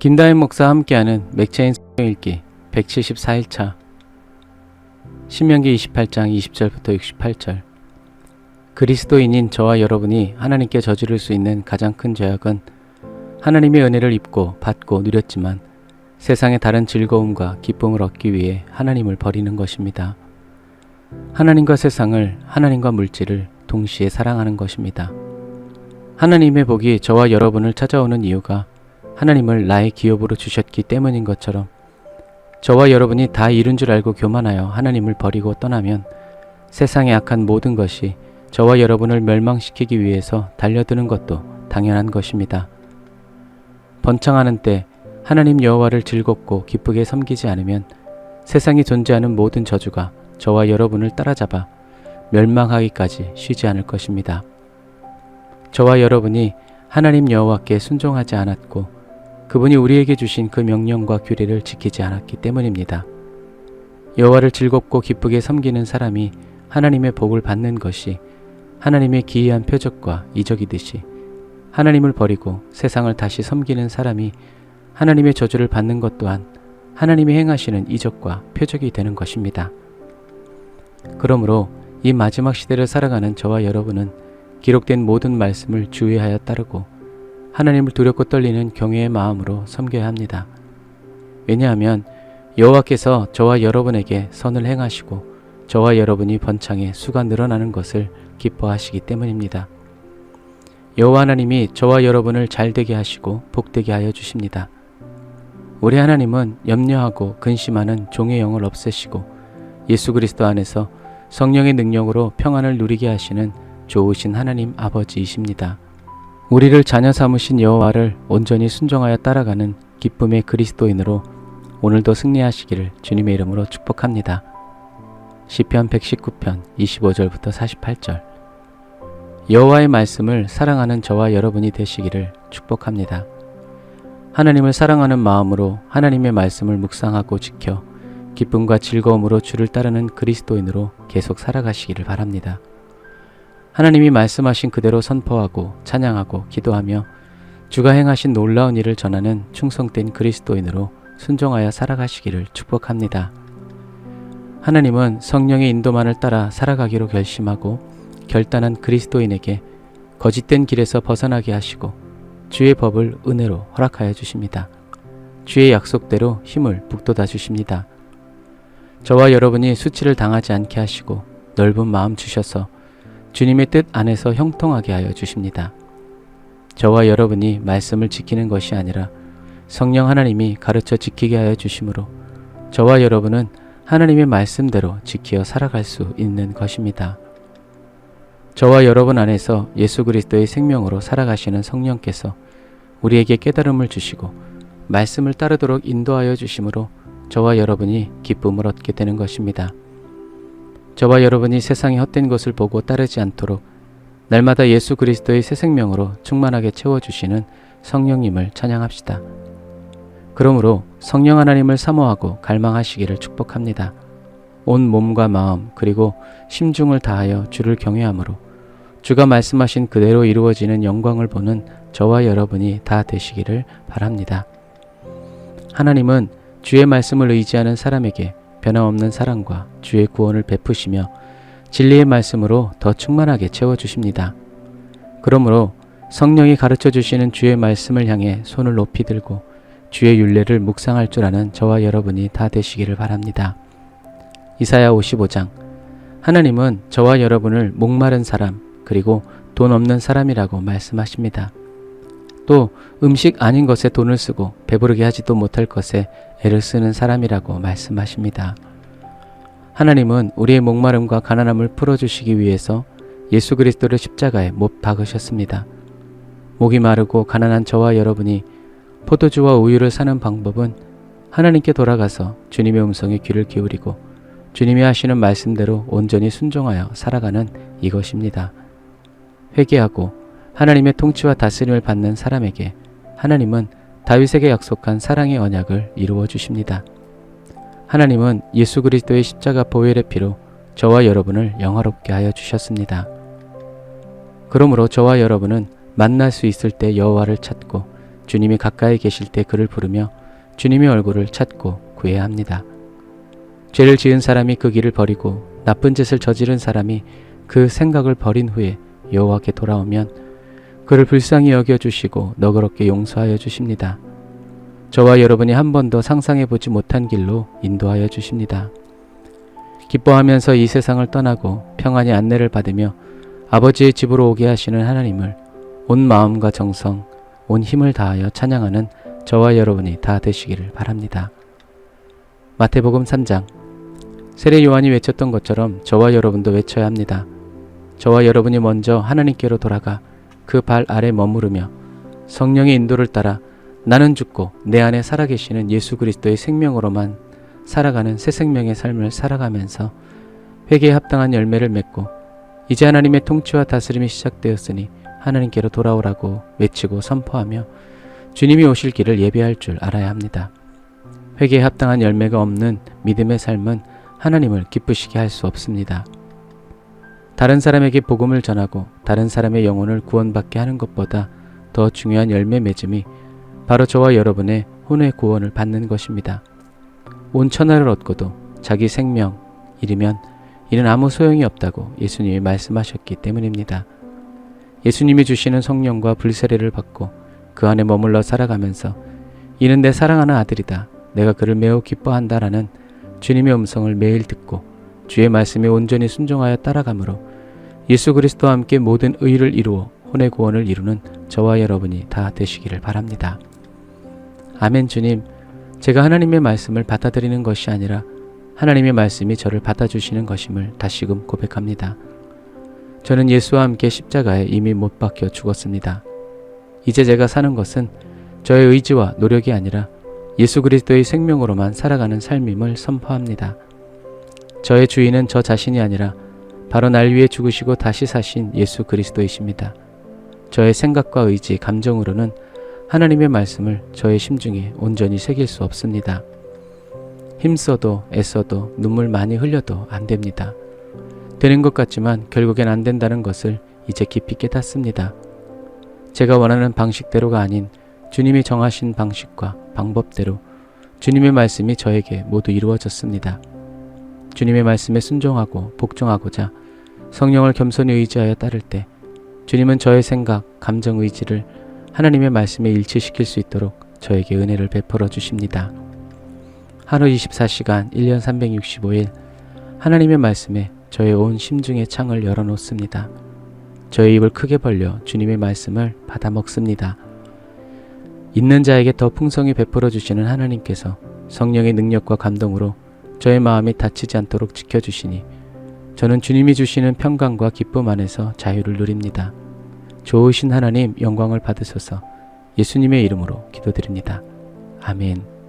김다현 목사와 함께하는 맥체인 성경 읽기 174일차 신명기 28장 20절부터 68절. 그리스도인인 저와 여러분이 하나님께 저지를 수 있는 가장 큰 죄악은 하나님의 은혜를 입고 받고 누렸지만 세상의 다른 즐거움과 기쁨을 얻기 위해 하나님을 버리는 것입니다. 하나님과 세상을, 하나님과 물질을 동시에 사랑하는 것입니다. 하나님의 복이 저와 여러분을 찾아오는 이유가 하나님을 나의 기업으로 주셨기 때문인 것처럼 저와 여러분이 다 이룬 줄 알고 교만하여 하나님을 버리고 떠나면 세상의 악한 모든 것이 저와 여러분을 멸망시키기 위해서 달려드는 것도 당연한 것입니다. 번창하는 때 하나님 여호와를 즐겁고 기쁘게 섬기지 않으면 세상에 존재하는 모든 저주가 저와 여러분을 따라잡아 멸망하기까지 쉬지 않을 것입니다. 저와 여러분이 하나님 여호와께 순종하지 않았고 그분이 우리에게 주신 그 명령과 규례를 지키지 않았기 때문입니다. 여호와를 즐겁고 기쁘게 섬기는 사람이 하나님의 복을 받는 것이 하나님의 기이한 표적과 이적이듯이 하나님을 버리고 세상을 다시 섬기는 사람이 하나님의 저주를 받는 것 또한 하나님이 행하시는 이적과 표적이 되는 것입니다. 그러므로 이 마지막 시대를 살아가는 저와 여러분은 기록된 모든 말씀을 주의하여 따르고 하나님을 두렵고 떨리는 경외의 마음으로 섬겨야 합니다. 왜냐하면 여호와께서 저와 여러분에게 선을 행하시고 저와 여러분이 번창해 수가 늘어나는 것을 기뻐하시기 때문입니다. 여호와 하나님이 저와 여러분을 잘되게 하시고 복되게 하여 주십니다. 우리 하나님은 염려하고 근심하는 종의 영을 없애시고 예수 그리스도 안에서 성령의 능력으로 평안을 누리게 하시는 좋으신 하나님 아버지이십니다. 우리를 자녀 삼으신 여호와를 온전히 순종하여 따라가는 기쁨의 그리스도인으로 오늘도 승리하시기를 주님의 이름으로 축복합니다. 시편 119편 25절부터 48절. 여호와의 말씀을 사랑하는 저와 여러분이 되시기를 축복합니다. 하나님을 사랑하는 마음으로 하나님의 말씀을 묵상하고 지켜 기쁨과 즐거움으로 주를 따르는 그리스도인으로 계속 살아가시기를 바랍니다. 하나님이 말씀하신 그대로 선포하고 찬양하고 기도하며 주가 행하신 놀라운 일을 전하는 충성된 그리스도인으로 순종하여 살아가시기를 축복합니다. 하나님은 성령의 인도만을 따라 살아가기로 결심하고 결단한 그리스도인에게 거짓된 길에서 벗어나게 하시고 주의 법을 은혜로 허락하여 주십니다. 주의 약속대로 힘을 북돋아 주십니다. 저와 여러분이 수치를 당하지 않게 하시고 넓은 마음 주셔서 주님의 뜻 안에서 형통하게 하여 주십니다. 저와 여러분이 말씀을 지키는 것이 아니라 성령 하나님이 가르쳐 지키게 하여 주심으로 저와 여러분은 하나님의 말씀대로 지키어 살아갈 수 있는 것입니다. 저와 여러분 안에서 예수 그리스도의 생명으로 살아가시는 성령께서 우리에게 깨달음을 주시고 말씀을 따르도록 인도하여 주심으로 저와 여러분이 기쁨을 얻게 되는 것입니다. 저와 여러분이 세상의 헛된 것을 보고 따르지 않도록 날마다 예수 그리스도의 새 생명으로 충만하게 채워주시는 성령님을 찬양합시다. 그러므로 성령 하나님을 사모하고 갈망하시기를 축복합니다. 온 몸과 마음 그리고 심중을 다하여 주를 경외함으로 주가 말씀하신 그대로 이루어지는 영광을 보는 저와 여러분이 다 되시기를 바랍니다. 하나님은 주의 말씀을 의지하는 사람에게 변함없는 사랑과 주의 구원을 베푸시며 진리의 말씀으로 더 충만하게 채워주십니다. 그러므로 성령이 가르쳐 주시는 주의 말씀을 향해 손을 높이 들고 주의 율례를 묵상할 줄 아는 저와 여러분이 다 되시기를 바랍니다. 이사야 55장. 하나님은 저와 여러분을 목마른 사람 그리고 돈 없는 사람이라고 말씀하십니다. 또 음식 아닌 것에 돈을 쓰고 배부르게 하지도 못할 것에 애를 쓰는 사람이라고 말씀하십니다. 하나님은 우리의 목마름과 가난함을 풀어주시기 위해서 예수 그리스도를 십자가에 못 박으셨습니다. 목이 마르고 가난한 저와 여러분이 포도주와 우유를 사는 방법은 하나님께 돌아가서 주님의 음성에 귀를 기울이고 주님이 하시는 말씀대로 온전히 순종하여 살아가는 이것입니다. 회개하고 하나님의 통치와 다스림을 받는 사람에게 하나님은 다윗에게 약속한 사랑의 언약을 이루어 주십니다. 하나님은 예수 그리스도의 십자가 보혈의 피로 저와 여러분을 영화롭게 하여 주셨습니다. 그러므로 저와 여러분은 만날 수 있을 때 여호와를 찾고 주님이 가까이 계실 때 그를 부르며 주님의 얼굴을 찾고 구해야 합니다. 죄를 지은 사람이 그 길을 버리고 나쁜 짓을 저지른 사람이 그 생각을 버린 후에 여호와께 돌아오면 그를 불쌍히 여겨주시고 너그럽게 용서하여 주십니다. 저와 여러분이 한 번도 상상해보지 못한 길로 인도하여 주십니다. 기뻐하면서 이 세상을 떠나고 평안히 안내를 받으며 아버지의 집으로 오게 하시는 하나님을 온 마음과 정성, 온 힘을 다하여 찬양하는 저와 여러분이 다 되시기를 바랍니다. 마태복음 3장. 세례 요한이 외쳤던 것처럼 저와 여러분도 외쳐야 합니다. 저와 여러분이 먼저 하나님께로 돌아가 그 발 아래 머무르며 성령의 인도를 따라 나는 죽고 내 안에 살아계시는 예수 그리스도의 생명으로만 살아가는 새 생명의 삶을 살아가면서 회개에 합당한 열매를 맺고 이제 하나님의 통치와 다스림이 시작되었으니 하나님께로 돌아오라고 외치고 선포하며 주님이 오실 길을 예배할 줄 알아야 합니다. 회개에 합당한 열매가 없는 믿음의 삶은 하나님을 기쁘시게 할 수 없습니다. 다른 사람에게 복음을 전하고 다른 사람의 영혼을 구원받게 하는 것보다 더 중요한 열매 맺음이 바로 저와 여러분의 혼의 구원을 받는 것입니다. 온 천하를 얻고도 자기 생명 잃으면 이는 아무 소용이 없다고 예수님이 말씀하셨기 때문입니다. 예수님이 주시는 성령과 불세례를 받고 그 안에 머물러 살아가면서 이는 내 사랑하는 아들이다. 내가 그를 매우 기뻐한다라는 주님의 음성을 매일 듣고 주의 말씀에 온전히 순종하여 따라가므로 예수 그리스도와 함께 모든 의를 이루어 혼의 구원을 이루는 저와 여러분이 다 되시기를 바랍니다. 아멘. 주님, 제가 하나님의 말씀을 받아들이는 것이 아니라 하나님의 말씀이 저를 받아주시는 것임을 다시금 고백합니다. 저는 예수와 함께 십자가에 이미 못 박혀 죽었습니다. 이제 제가 사는 것은 저의 의지와 노력이 아니라 예수 그리스도의 생명으로만 살아가는 삶임을 선포합니다. 저의 주인은 저 자신이 아니라 바로 날 위해 죽으시고 다시 사신 예수 그리스도이십니다. 저의 생각과 의지, 감정으로는 하나님의 말씀을 저의 심중에 온전히 새길 수 없습니다. 힘써도 애써도 눈물 많이 흘려도 안 됩니다. 되는 것 같지만 결국엔 안 된다는 것을 이제 깊이 깨닫습니다. 제가 원하는 방식대로가 아닌 주님이 정하신 방식과 방법대로 주님의 말씀이 저에게 모두 이루어졌습니다. 주님의 말씀에 순종하고 복종하고자 성령을 겸손히 의지하여 따를 때 주님은 저의 생각, 감정, 의지를 하나님의 말씀에 일치시킬 수 있도록 저에게 은혜를 베풀어 주십니다. 하루 24시간 1년 365일 하나님의 말씀에 저의 온 심중의 창을 열어놓습니다. 저의 입을 크게 벌려 주님의 말씀을 받아 먹습니다. 있는 자에게 더 풍성히 베풀어 주시는 하나님께서 성령의 능력과 감동으로 저의 마음이 다치지 않도록 지켜주시니 저는 주님이 주시는 평강과 기쁨 안에서 자유를 누립니다. 좋으신 하나님 영광을 받으소서. 예수님의 이름으로 기도드립니다. 아멘.